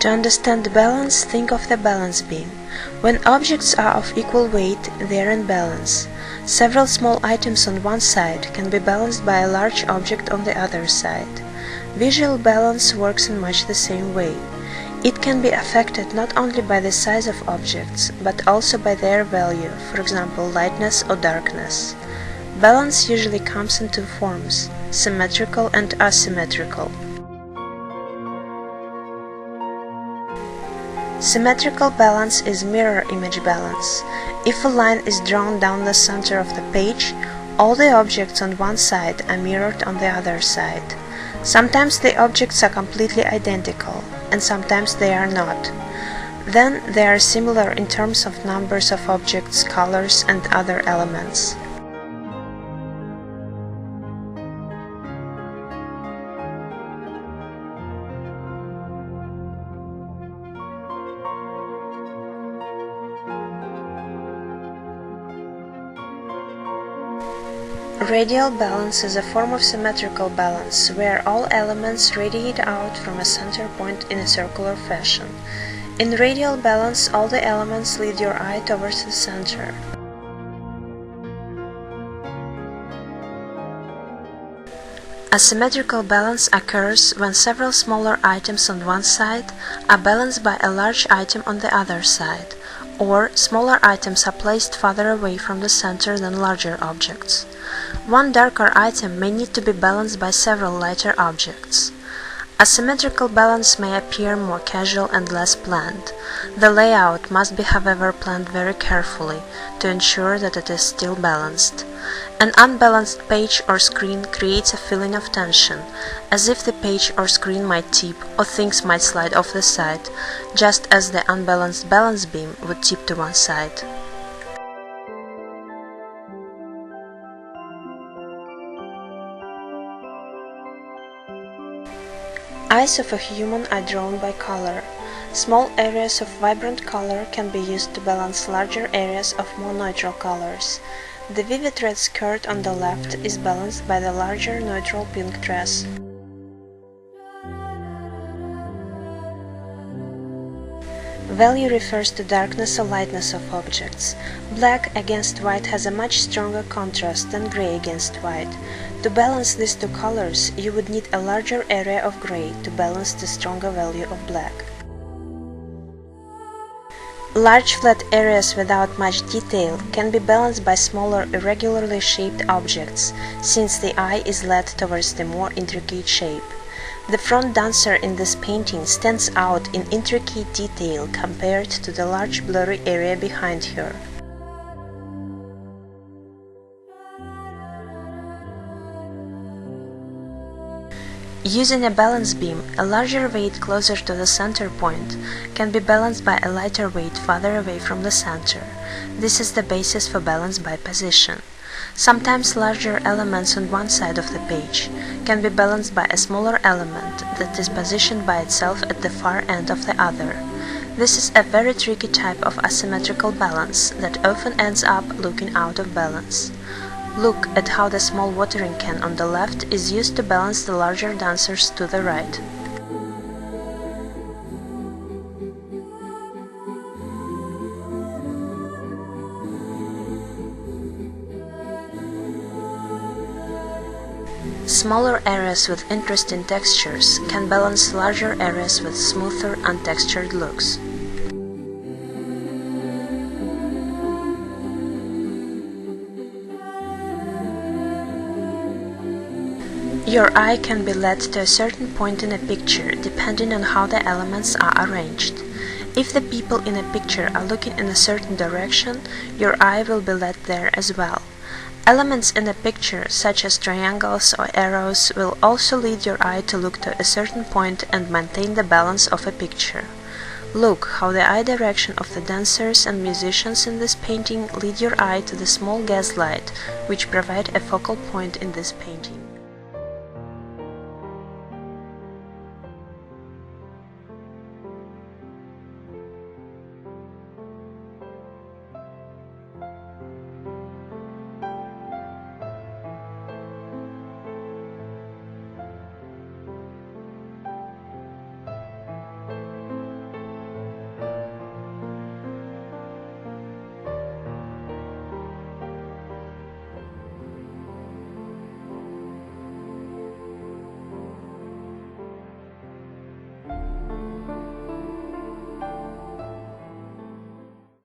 To understand the balance, think of the balance beam. When objects are of equal weight, they are in balance. Several small items on one side can be balanced by a large object on the other side. Visual balance works in much the same way. It can be affected not only by the size of objects, but also by their value, for example, lightness or darkness. Balance usually comes in two forms: symmetrical and asymmetrical. Symmetrical balance is mirror image balance. If a line is drawn down the center of the page, all the objects on one side are mirrored on the other side. Sometimes the objects are completely identical, and sometimes they are not. Then they are similar in terms of numbers of objects, colors, and other elements. Radial balance is a form of symmetrical balance, where all elements radiate out from a center point in a circular fashion. In radial balance, all the elements lead your eye towards the center. Asymmetrical balance occurs when several smaller items on one side are balanced by a large item on the other side, or smaller items are placed farther away from the center than larger objects. One darker item may need to be balanced by several lighter objects. Asymmetrical balance may appear more casual and less planned. The layout must be, however, planned very carefully to ensure that it is still balanced. An unbalanced page or screen creates a feeling of tension, as if the page or screen might tip or things might slide off the side, just as the unbalanced balance beam would tip to one side. Eyes of a human are drawn by color. Small areas of vibrant color can be used to balance larger areas of more neutral colors. The vivid red skirt on the left is balanced by the larger neutral pink dress. Value refers to darkness or lightness of objects. Black against white has a much stronger contrast than gray against white. To balance these two colors, you would need a larger area of gray to balance the stronger value of black. Large flat areas without much detail can be balanced by smaller irregularly shaped objects, since the eye is led towards the more intricate shape. The front dancer in this painting stands out in intricate detail compared to the large blurry area behind her. Using a balance beam, a larger weight closer to the center point can be balanced by a lighter weight farther away from the center. This is the basis for balance by position. Sometimes larger elements on one side of the page can be balanced by a smaller element that is positioned by itself at the far end of the other. This is a very tricky type of asymmetrical balance that often ends up looking out of balance. Look at how the small watering can on the left is used to balance the larger dancers to the right. Smaller areas with interesting textures can balance larger areas with smoother, untextured looks. Your eye can be led to a certain point in a picture depending on how the elements are arranged. If the people in a picture are looking in a certain direction, your eye will be led there as well. Elements in a picture, such as triangles or arrows, will also lead your eye to look to a certain point and maintain the balance of a picture. Look how the eye direction of the dancers and musicians in this painting lead your eye to the small gaslight, which provide a focal point in this painting.